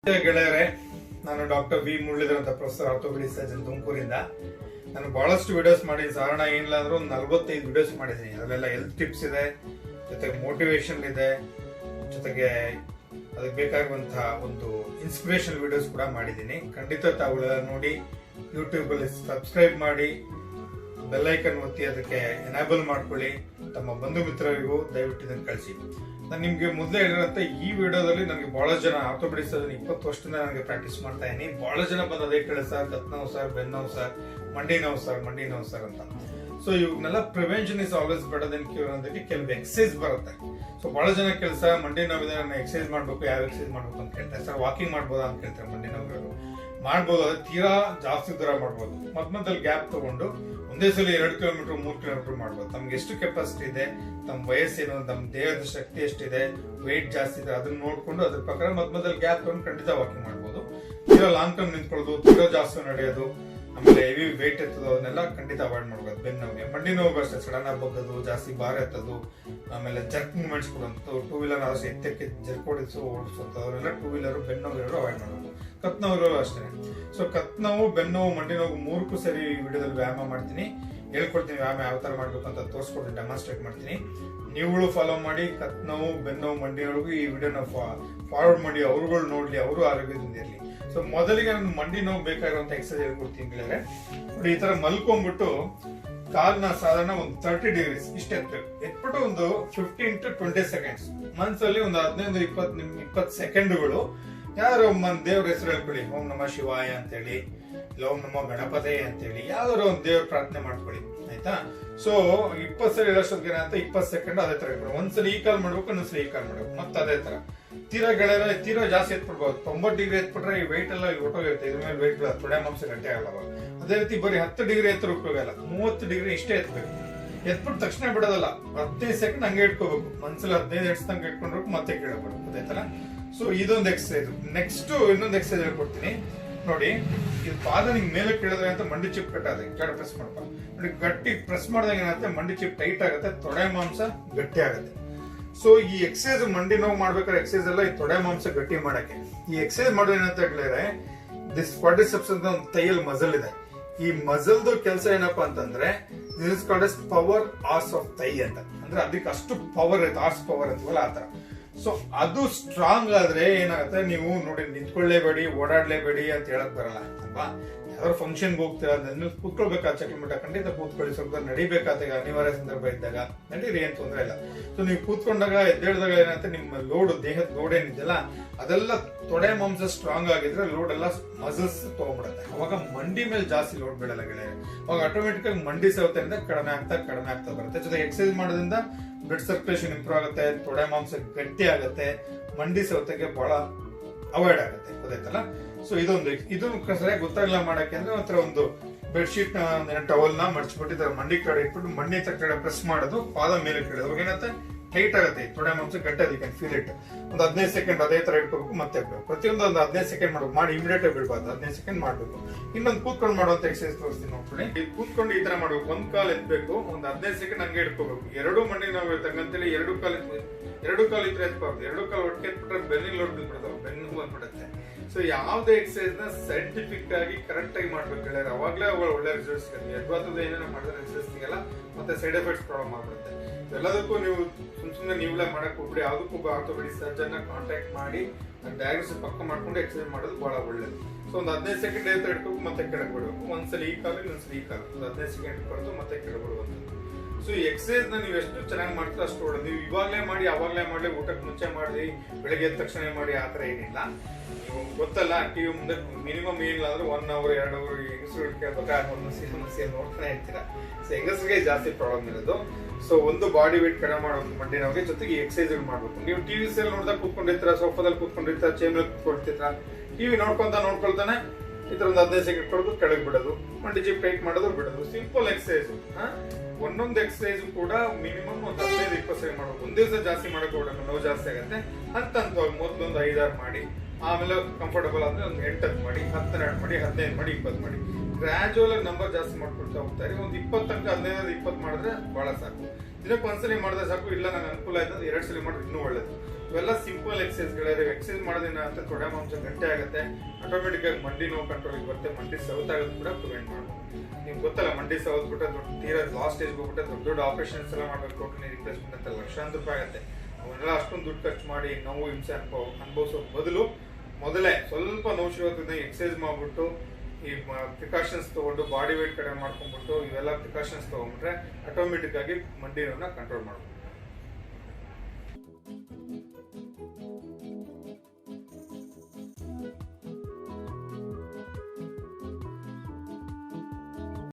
ಗೆಳೆಯರೆ, ನಾನು doctor V Muralidhar ಅಂತ, ಪ್ರೊಫೆಸರ್ ಆರ್ಥೋಪೆಡಿಕ್ ಸರ್ಜನ್ ತುಮಕೂರಿಂದ. ನಾನು ಬಹಳಷ್ಟು ವಿಡಿಯೋಸ್ ಮಾಡಿದ್ದೀನಿ. ಸಾಧಾರಣ ಏನಿಲ್ಲ ಅಂದ್ರೂ ಒಂದು 45 ವಿಡಿಯೋಸ್ ಮಾಡಿದ್ದೀನಿ. ಅದರಲ್ಲೆಲ್ಲ ಹೆಲ್ತ್ ಟಿಪ್ಸ್ ಇದೆ, ಜೊತೆಗೆ ಮೋಟಿವೇಶನ್ ಇದೆ, ಜೊತೆಗೆ ಅದಕ್ಕೆ ಬೇಕಾಗಿರುವಂತಹ ಒಂದು ಇನ್ಸ್ಪಿರೇಷನ್ ವಿಡಿಯೋಸ್ ಕೂಡ ಮಾಡಿದ್ದೀನಿ. ಖಂಡಿತ ತಾವುಗಳೆಲ್ಲ ನೋಡಿ ಯೂಟ್ಯೂಬ್ ಅಲ್ಲಿ ಸಬ್ಸ್ಕ್ರೈಬ್ ಮಾಡಿ, ಬೆಲ್ ಐಕನ್ ಒತ್ತಿ ಅದಕ್ಕೆ ಎನೇಬಲ್ ಮಾಡ್ಕೊಳ್ಳಿ. ತಮ್ಮ ಬಂಧು ಮಿತ್ರರಿಗೂ ದಯವಿಟ್ಟು ಇದನ್ನು ಕಳಿಸಿ. ನಾನು ನಿಮ್ಗೆ ಮೊದಲೇ ಹೇಳಿರಂತೆ ಈ ವಿಡಿಯೋದಲ್ಲಿ ನನಗೆ ಬಹಳ ಜನ ಆರ್ಥೋಪೆಡಿಕ್ ಸರ್ಜನ್ 20 ವರ್ಷದಿಂದ ನನಗೆ ಪ್ರಾಕ್ಟೀಸ್ ಮಾಡ್ತಾ ಇದ್ದೀನಿ. ಬಹಳ ಜನ ಬಂದು ಅದೇ ಕೇಳಿ ಸರ್, ಕತ್ ನೋವು ಸರ್, ಬೆನ್ನು ನೋವು ಸರ್, ಮಂಡಿ ನೋವು ಸರ್ ಅಂತ. ಸೊ ಇವನ್ನೆಲ್ಲ prevention is always better then cure ಅಂತ ಕೆಲವು ಎಕ್ಸಸೈಸ್ ಬರುತ್ತೆ. ಸೊ ಬಹಳ ಜನ ಕೆಲಸ ಮಂಡಿ ನೋವಿದೆ, ನಾನು ಎಕ್ಸಸೈಸ್ ಮಾಡ್ಬೇಕು, ಯಾವ ಎಕ್ಸಸೈಸ್ ಮಾಡ್ಬೇಕು ಅಂತ ಕೇಳ್ತಾರೆ. ಸರ್ ವಾಕಿಂಗ್ ಮಾಡ್ಬೋದಾ ಅಂತ ಕೇಳ್ತಾರೆ. ಮಂಡಿ ನೋವು ಮಾಡ್ಬೋದು, ಅದು ತೀರಾ ಜಾಸ್ತಿ ದೂರ ಮಾಡ್ಬೋದು. ಮಧ್ಯದಲ್ಲಿ ಗ್ಯಾಪ್ ತಗೊಂಡು ಒಂದೇ ಸಲ 2 ಕಿಲೋಮೀಟರ್ 3 ಕಿಲೋಮೀಟರ್ ಮಾಡ್ಬೋದು. ತಮ್ಗೆ ಎಷ್ಟು ಕೆಪಾಸಿಟಿ ಇದೆ, ತಮ್ಮ ವಯಸ್ಸೇನು, ತಮ್ಮ ದೇಹದ ಶಕ್ತಿ ಎಷ್ಟಿದೆ, ವೆಯ್ಟ್ ಜಾಸ್ತಿ ಇದೆ, ಅದನ್ನ ನೋಡ್ಕೊಂಡು ಅದ್ರ ಪ್ರಕಾರ ಮಧ್ಯದಲ್ಲಿ ಗ್ಯಾಪ್ ತಗೊಂಡು ಖಂಡಿತ ವಾಕಿಂಗ್ ಮಾಡ್ಬೋದು. ತೀರಾ ಲಾಂಗ್ ಟರ್ಮ್ ನಿಂತ್ಕೊಳ್ಳೋದು, ತೀರಾ ಜಾಸ್ತಿ ನಡೆಯೋದು, ಆಮೇಲೆ ಹೆವಿ ವೆಯ್ಟ್ ಎತ್ತೋದು, ಅದನ್ನೆಲ್ಲ ಖಂಡಿತ ಅವಾಯ್ಡ್ ಮಾಡ್ಬೋದು. ಬೆನ್ನು ನೋವಿಗೆ, ಮಂಡಿ ನೋವು ಅಷ್ಟೇ, ಸಡನ್ ಆಗಿ ಬಗ್ಗೋದು, ಜಾಸ್ತಿ ಭಾರ ಎತ್ತೋದು, ಆಮೇಲೆ ಜರ್ಕ್ ಮೂವ್ಮೆಂಟ್ಸ್ ಕೊಡೋದು, 2 ವೀಲರ್ ಅಷ್ಟೇ ಎತ್ತಕ್ಕೆ ಜರ್ಕ್ ಓಡಿಸೋದು, ಅವರೆಲ್ಲ 2 ವೀಲರ್ ಬೆನ್ನು ನೋವು ಅವಾಯ್ಡ್ ಮಾಡ್ಬೋದು. ಕತ್ ನೋವು ಅಷ್ಟೇ. ಸೊ ಕತ್ ನೋವು, ಬೆನ್ನು ನೋವು, ಮಂಡಿ ನೋವು 3ಕ್ಕೂ ಸರಿ ವಿಡಿಯೋದಲ್ಲಿ ವ್ಯಾಯಾಮ ಮಾಡ್ತೀನಿ, ಹೇಳ್ಕೊಡ್ತೀನಿ. ವ್ಯಾಯಾಮ ಯಾವ ತರ ಮಾಡ್ಬೇಕು ಅಂತ ತೋರಿಸ್ಕೊಟ್ಟು ಡೆಮಾನ್ಸ್ಟ್ರೇಟ್ ಮಾಡ್ತೀನಿ. ನೀವುಗಳು ಫಾಲೋ ಮಾಡಿ. ಕತ್ ನೋವು, ಬೆನ್ನು ನೋವು, ಮಂಡಿ ನೋವು ಈ ವಿಡಿಯೋನ ಫಾರ್ವರ್ಡ್ ಮಾಡಿ, ಅವ್ರುಗಳು ನೋಡ್ಲಿ, ಅವರು ಆರೋಗ್ಯದಿಂದ ಇರಲಿ. ಸೊ ಮೊದಲಿಗೆ ನಾನು ಮಂಡಿ ನೋವು ಬೇಕಾಗಿರುವಂತ ಎಕ್ಸರ್ಸೈಸ್ ಹೇಳ್ಕೊಡ್ತೀನಿ ಗೆಳೆಯರೆ. ನೋಡಿ, ಈ ತರ ಮಲ್ಕೊಂಡ್ಬಿಟ್ಟು ಕಾಲ್ನ ಸಾಧಾರಣ ಒಂದು 30 ಡಿಗ್ರೀಸ್ ಇಷ್ಟ ಎತ್ಬಿಟ್ಟು ಒಂದು 15 to 20 ಸೆಕೆಂಡ್ಸ್, ಮನ್ಸಲ್ಲಿ ಒಂದು 15-20 ಸೆಕೆಂಡ್ಗಳು ಯಾರು ದೇವ್ರ ಹೆಸರು ಹೇಳ್ಕೊಳ್ಳಿ. ಓಂ ನಮಃ ಶಿವಾಯ ಅಂತೇಳಿ, ಇಲ್ಲ ಓಂ ನಮಃ ಗಣಪತಿ ಅಂತೇಳಿ, ಯಾವ್ದಾದ್ರು ಒಂದು ದೇವ್ರ ಪ್ರಾರ್ಥನೆ ಮಾಡ್ಕೊಳ್ಳಿ, ಆಯ್ತಾ. ಸೊ 20 ಸಲ ಹೇಳೋಷ್ಟೊತ್ತಿಗೆ ಅಂತ 20 ಸೆಕೆಂಡ್ ಅದೇ ತರ ಇಟ್ಬಿಡು. ಒಂದ್ಸಲ ಈ ಕಾಲ್ ಮಾಡ್ಬೇಕು, ಇನ್ನೊಂದ್ಸಲ ಈ ಕಾಲ್ ಮಾಡ್ಬೇಕು, ಮತ್ತೆ ಅದೇ ತರ. ತೀರಾ ಗೆಳೆಯರೆ, ತೀರಾ ಜಾಸ್ತಿ ಎತ್ಬಿಡ್ಬೋದು. 90 ಡಿಗ್ರಿ ಎತ್ಬಿಟ್ರೆ ಈ ವೆಯ್ಟ್ ಎಲ್ಲ ಇಲ್ಲಿ ಹೊಟ್ಟೋಗಿರುತ್ತೆ, ಇದ್ರ ಮೇಲೆ ವೆಯ್ಟ್ ತೊಡೆ ಮಾಂಸ ಗಂಟೆ ಆಗಲ್ಲ. ಅದೇ ರೀತಿ ಬರೀ 10 ಡಿಗ್ರಿ ಎತ್ತರ ಉಪಯೋಗ ಇಲ್ಲ, 30 ಡಿಗ್ರಿ ಇಷ್ಟೇ ಎತ್ಬೇಕು. ಎತ್ಬಿಟ್ಟು ತಕ್ಷಣ ಬಿಡೋದಲ್ಲ, 15 ಸೆಕೆಂಡ್ ಹಂಗೆ ಇಟ್ಕೋಬೇಕು. ಮನ್ಸಲ್ಲಿ 15 ಎಡ್ಸ್ತಂಗೆ ಇಟ್ಕೊಂಡ್ಬೇಕು, ಮತ್ತೆ ಕೇಳಬೇಕು, ಅದೇ ತರ. ಸೊ ಇದೊಂದು ಎಕ್ಸರ್ಸೈಸ್. ನೆಕ್ಸ್ಟ್ ಇನ್ನೊಂದು ಎಕ್ಸರ್ಸೈಸ್ ಹೇಳ್ಕೊಡ್ತೀನಿ ನೋಡಿ. ಇದು ಪಾದ ನಿಂಗೆ ಮೇಲೆ ಕೇಳಿದ್ರೆ ಅಂತ ಮಂಡಿ ಚಿಪ್ ಕಟ್ಟಾದೆ, ಕೆಳ ಪ್ರೆಸ್ ಮಾಡ್ಕೊ ನೋಡಿ. ಗಟ್ಟಿ ಪ್ರೆಸ್ ಮಾಡಿದಾಗ ಏನಾಗುತ್ತೆ, ಮಂಡಿ ಚಿಪ್ ಟೈಟ್ ಆಗುತ್ತೆ, ತೊಡೆ ಮಾಂಸ ಗಟ್ಟಿ ಆಗುತ್ತೆ. ಸೊ ಈ ಎಕ್ಸರ್ಸೈಸ್ ಮಂಡಿ ನೋವು ಮಾಡ್ಬೇಕಾದ್ರೆ ಎಕ್ಸರ್ಸೈಸ್ ಎಲ್ಲ ಈ ತೊಡೆ ಮಾಂಸ ಗಟ್ಟಿ ಮಾಡಕ್ಕೆ. ಈ ಎಕ್ಸರ್ಸೈಸ್ ಮಾಡೋದು ಏನಂತ ಹೇಳಿದ್ರೆ, ದಿಸ್ ಕ್ವಾಡ್ರಿಸೆಪ್ಸ್ ಅಂತ ಒಂದು ತೈಯಲ್ಲಿ ಮಸಲ್ ಇದೆ. ಈ ಮಸಲ್ದು ಕೆಲಸ ಏನಪ್ಪಾ ಅಂತಂದ್ರೆ, this is called as powerhouse of thigh ಅಂತ. ಅಂದ್ರೆ ಅದಕ್ಕೆ ಅಷ್ಟು ಪವರ್ ಇರುತ್ತೆ, ಆರ್ಸ್ ಪವರ್ ಅಂತೀವಲ್ಲ ಆ ತರ. ಸೊ ಅದು ಸ್ಟ್ರಾಂಗ್ ಆದ್ರೆ ಏನಾಗುತ್ತೆ, ನೀವು ನೋಡಿ ನಿಂತ್ಕೊಳ್ಳೇಬೇಡಿ, ಓಡಾಡ್ಲೇಬೇಡಿ ಅಂತ ಹೇಳಕ್ ಬರಲ್ಲ ಅಲ್ವಾ. ಯಾವ್ದಾದ್ರು ಫಂಕ್ಷನ್ಗೆ ಹೋಗ್ತೀರಾ, ಕೂತ್ಕೊಳ್ಬೇಕಾದ ಚಕ್ರಮಠ ಖಂಡಿತ ಕೂತ್ಕೊಳ್ಳಿ. ಸ್ವಲ್ಪ ನಡಿಬೇಕಾದಾಗ ಅನಿವಾರ್ಯ ಸಂದರ್ಭ ಇದ್ದಾಗ ನಡೀರಿ, ಏನ್ ತೊಂದ್ರೆ ಇಲ್ಲ. ಸೊ ನೀವು ಕೂತ್ಕೊಂಡಾಗ ಎದ್ದೇಳಿದಾಗ ಏನಾಗುತ್ತೆ, ನಿಮ್ಮ ಲೋಡ್, ದೇಹದ ಲೋಡ್ ಏನಿದೆಯಲ್ಲ ಅದೆಲ್ಲ ತೊಡೆ ಮಾಂಸ ಸ್ಟ್ರಾಂಗ್ ಆಗಿದ್ರೆ ಲೋಡ್ ಎಲ್ಲ ಮಸಲ್ಸ್ ತಗೊಂಡ್ಬಿಡುತ್ತೆ. ಅವಾಗ ಮಂಡಿ ಮೇಲೆ ಜಾಸ್ತಿ ಲೋಡ್ ಬೀಳಲ್ಲ ಗೆಳೆಯರೆ. ಅವಾಗ ಆಟೋಮೆಟಿಕ್ ಆಗಿ ಮಂಡಿ ಸವತೆಯಿಂದ ಕಡಿಮೆ ಆಗ್ತಾ ಬರುತ್ತೆ. ಜೊತೆಗೆ ಎಕ್ಸರ್ಸೈಸ್ ಮಾಡೋದ್ರಿಂದ ಬ್ಲಡ್ ಸರ್ಕ್ಯುಲೇಷನ್ ಇಂಪ್ರೂವ್ ಆಗುತ್ತೆ, ತೊಡೆ ಮಾಂಸ ಗಟ್ಟಿ ಆಗುತ್ತೆ, ಮಂಡಿ ಸವತೆಗೆ ಬಹಳ ಅವಾಯ್ಡ್ ಆಗುತ್ತೆ, ಗೊತ್ತಾಯ್ತಲ್ಲ. ಸೊ ಇದನ್ನು ಸರಿಯಾಗಿ ಗೊತ್ತಾಗಲ್ಲ ಮಾಡಕ್ಕೆ ಅಂದ್ರೆ ಒಂಥರ ಒಂದು ಬೆಡ್ಶೀಟ್ ನ ಟವಲ್ ನ ಮಡ್ಚಿಬಿಟ್ಟು ಮಂಡಿ ಕಡೆ ಇಟ್ಬಿಟ್ಟು ಮಂಡಿ ಕಡೆ ಪ್ರೆಸ್ ಮಾಡೋದು, ಪಾದ ಮೇಲೆ ಕೇಳೋದು. ಅವಾಗ ಏನತ್ತೆ, ಟೈಟ್ ಆಗುತ್ತೆ, ತೊಡೆ ಮಾಂಸ ಗಟ್ಟಿ, ಯು ಕ್ಯಾನ್ ಫೀಲ್ ಇಟ್. ಒಂದು 15 ಸೆಕೆಂಡ್ ಅದೇ ತರ ಇಟ್ಕೋಬೇಕು, ಮತ್ತೆ ಬಿಡಬೇಕು. ಪ್ರತಿಯೊಂದು ಒಂದು 15 ಸೆಕೆಂಡ್ ಮಾಡ್ಬೇಕು, ಮಾಡಿ ಇಮಿಡಿಯೇಟ್ ಬಿಡ್ಬಾರ್ದು, 15 ಸೆಕೆಂಡ್ ಮಾಡ್ಬೇಕು. ಇನ್ನೊಂದು ಕೂತ್ಕೊಂಡು ಮಾಡುವಂತ ಎಕ್ಸರ್ಸೈಸ್ ತೋರಿಸ್ತೀನಿ ನೋಡ್ಕೊಳ್ಳಿ. ಕೂತ್ಕೊಂಡು ಈ ತರ ಮಾಡ್ಬೇಕು, ಒಂದ್ ಕಾಲ್ ಎತ್ಬೇಕು, ಒಂದು 15 ಸೆಕೆಂಡ್ ಹಂಗೆ ಇಟ್ಕೋಬೇಕು. 2 ಮಂಡಿ ನೋವು ಇರ್ತಕ್ಕಂತೇಳಿ 2 ಕಾಲ್ ಇದ್ರೆ ಎತ್ಬಾರ್ದು. 2 ಕಾಲ್ ಒಟ್ಟಿಗೆ ಎತ್ಬಿಟ್ರೆ ಬೆನ್ನಿಗೆ ಲೋಡ್ ಬಿಡ್ಬಿಡ್ತಾವೆ, ಬೆನ್ನು ಬಂದ್ಬಿಡುತ್ತೆ. ಸೊ ಯಾವುದೇ ಎಕ್ಸರ್ಸೈಸ್ ನ ಸೈಂಟಿಫಿಕ್ ಆಗಿ ಕರೆಕ್ಟ್ ಆಗಿ ಮಾಡ್ಬೇಕು ಹೇಳಿದ್ರೆ ಅವಾಗಲೇ ಅವುಗಳು ಒಳ್ಳೆ ರಿಸಲ್ಟ್ಸ್ ಸಿಗುತ್ತೆ. ಯಥಾರ್ಥದ ಏನೇನೋ ಮಾಡಿದ್ರೆ ರಿಸಲ್ಟ್ಸ್ ಸಿಗಲ್ಲ, ಮತ್ತೆ ಸೈಡ್ ಎಫೆಕ್ಟ್ಸ್ ಪ್ರಾಬ್ಲಮ್ ಆಗ್ಬಿಡುತ್ತೆ. ಎಲ್ಲದಕ್ಕೂ ನೀವು ಸುಮ್ಮನೆ ನೀವೇ ಮಾಡಕ್ ಹೋಗ್ಬಿಡಿ. ಯಾವುದಕ್ಕೂ ಆರ್ಥೋಪೆಡಿಕ್ ಸರ್ಜನ್ ಕಾಂಟ್ಯಾಕ್ಟ್ ಮಾಡಿ ಡಯಾಗ್ನೋಸಿಸ್ ಪಕ್ಕ ಮಾಡ್ಕೊಂಡು ಎಕ್ಸರ್ಸೈಸ್ ಮಾಡೋದು ಬಹಳ ಒಳ್ಳೇದು. ಸೊ ಒಂದು 15 ಸೆಕೆಂಡ್ ಇಟ್ಕೊಂಡು ಮತ್ತೆ ಕೆಳಗೆ ಬಿಡಬೇಕು. ಒಂದ್ಸಲ ಈ ಕಾಲು, ಇನ್ನೊಂದ್ಸಲ ಈ ಕಾಲು, ಒಂದು 15 ಸೆಕೆಂಡ್ ಇಟ್ಕೊಂಡು ಮತ್ತೆ ಕೆಳಗೆ ಬಿಡುವಂತ. ಸೊ ಈ ಎಕ್ಸರ್ಸೈಸ್ ನ ನೀವು ಎಷ್ಟು ಚೆನ್ನಾಗಿ ಮಾಡ್ತೀರೋ ಅಷ್ಟು ಒಳ್ಳೆ. ನೀವು ಇವಾಗಲೇ ಮಾಡಿ, ಅವಾಗಲೇ ಮಾಡಿ, ಊಟಕ್ಕೆ ಮುಂಚೆ ಮಾಡಿ, ಬೆಳಗ್ಗೆ ಎದ್ದ ತಕ್ಷಣ ಮಾಡಿ, ಆತರ ಏನಿಲ್ಲ. ನೀವು ಗೊತ್ತಲ್ಲ, ಟಿವಿ ಮುಂದೆ ಮಿನಿಮಮ್ ಏನಿಲ್ಲ ಅಂದ್ರೆ 1 hour 2 hour ಹೆಂಗಸರು ಕೇಳ್ಬೇಕಾದ್ರೆ ಸಮಸ್ಯೆ ನೋಡ್ತಾನೆ ಇರ್ತೀರಾ. ಸೊ ಹೆಂಗಸರಿಗೆ ಜಾಸ್ತಿ ಪ್ರಾಬ್ಲಮ್ ಇರೋದು. ಸೊ ಒಂದು ಬಾಡಿ ವೇಟ್ ಕಡಿಮೆ ಮಾಡೋದು ಮಂಡಿ ನೋವಿಗೆ, ಜೊತೆಗೆ ಎಕ್ಸರ್ಸೈಸ್ ಮಾಡ್ಬೇಕು. ನೀವು ಟಿವಿ ಸೆಲ್ ನೋಡಿದಾಗ ಕೂತ್ಕೊಂಡಿರ್ತೀರ, ಸೋಫಾದಲ್ಲಿ ಕೂತ್ಕೊಂಡಿರ್ತೀರ, ಚೇಂಬರ್ ಕೂತ್ಕೊಳ್ತಿರ್ತೀರ, ಟಿವಿ ನೋಡ್ಕೊಳ್ತಾನೆ ಈ ತರ ಒಂದು 15 ಸೆಕೆಂಡ್ ಕೊಡೋದು, ಕೆಳಗೆ ಬಿಡೋದು, ಮಂಡಿ ಜಿಪ್ ಟೈಟ್ ಮಾಡೋದು, ಬಿಡೋದು. Simple exercise. ಒಂದೊಂದು ಎಕ್ಸರ್ಸೈಸ್ ಕೂಡ ಮಿನಿಮಮ್ ಒಂದು 15-20 ಸೆಕೆಂಡ್ ಮಾಡ್ಬೇಕು. ಒಂದ್ ದಿವಸ ಜಾಸ್ತಿ ಮಾಡಕ್ ಹೋಗ್ಬೇಕು, ನೋವು ಜಾಸ್ತಿ ಆಗುತ್ತೆ. ಹಂತವಾಗಿ ಮೊದಲೊಂದು 5-6 ಮಾಡಿ, ಆಮೇಲೆ ಕಂಫರ್ಟಬಲ್ ಅಂದ್ರೆ ಒಂದು 8 ಮಾಡಿ, 10 ಮಾಡಿ, 15 ಮಾಡಿ, 20 ಮಾಡಿ. ಗ್ರಾಜುವಲ್ ಆಗಿ ನಂಬರ್ ಜಾಸ್ತಿ ಮಾಡ್ಕೊಳ್ತಾ ಹೋಗ್ತಾರೆ. ಒಂದು 20 ತನಕ 15-20 ಮಾಡಿದ್ರೆ ಬಹಳ ಸಾಕು. ದಿನಕ್ಕೆ ಒಂದ್ಸಲಿ ಮಾಡಿದ್ರೆ ಸಾಕು. ಇಲ್ಲ ನಂಗೆ ಅನುಕೂಲ ಆಯ್ತು 2 ಸಲ ಮಾಡಿದ್ರೆ ಇನ್ನೂ ಒಳ್ಳೇದು. ಇವೆಲ್ಲ ಸಿಂಪಲ್ ಎಕ್ಸಸೈಸ್ಗಳಿದೆ. ಎಕ್ಸಸೈಸ್ ಮಾಡೋದ್ರಿಂದ ಅಂತ ತೊಡೆ ಮಾಂಸ ಗಟ್ಟಿ ಆಗುತ್ತೆ, ಆಟೋಮೆಟಿಕ್ ಆಗಿ ಮಂಡಿ ನೋವು ಕಂಟ್ರೋಲ್ ಬರುತ್ತೆ, ಮಂಡಿ ಸೌತ್ ಆಗೋದು ಕೂಡ ಪ್ರಿವೆಂಟ್ ಮಾಡ್ಬೋದು. ನಿಮ್ಗೆ ಗೊತ್ತಲ್ಲ, ಮಂಡಿ ಸೌತ್ ಬಿಟ್ಟರೆ ತೀರಾ ಲಾಸ್ಟ್ ಸ್ಟೇಜ್ ಹೋಗ್ಬಿಟ್ಟೆ ದೊಡ್ಡ ಆಪರೇಷನ್ಸ್ ಎಲ್ಲ ಮಾಡ್ಬೇಕು, ಟೋಟಲ್ ರಿಪ್ಲೇಸ್ಮೆಂಟ್ ಅಂತ ಲಕ್ಷಾಂತರ ರೂಪಾಯಿ ಆಗುತ್ತೆ. ಅವನ್ನೆಲ್ಲ ಅಷ್ಟೊಂದು ದುಡ್ಡು ಖರ್ಚು ಮಾಡಿ ನೋವು ಹಿಂಸೆ ಅನುಭವಿಸೋ ಬದಲು ಮೊದಲೇ ಸ್ವಲ್ಪ ನೋವು ಶುರುವಾಗ್ತದೆ ಎಕ್ಸಸೈಸ್ ಮಾಡ್ಬಿಟ್ಟು ಈ ಪ್ರಿಕಾಷನ್ಸ್ ತಗೊಂಡು ಬಾಡಿ ವೇಟ್ ಕಡಿಮೆ ಮಾಡ್ಕೊಂಡ್ಬಿಟ್ಟು ಇವೆಲ್ಲ ಪ್ರಿಕಾಷನ್ಸ್ ತಗೊಂಡ್ಬಿಟ್ರೆ ಆಟೋಮೆಟಿಕ್ ಆಗಿ ಮಂಡಿ ನೋವನ್ನ ಕಂಟ್ರೋಲ್ ಮಾಡ್ಬೋದು.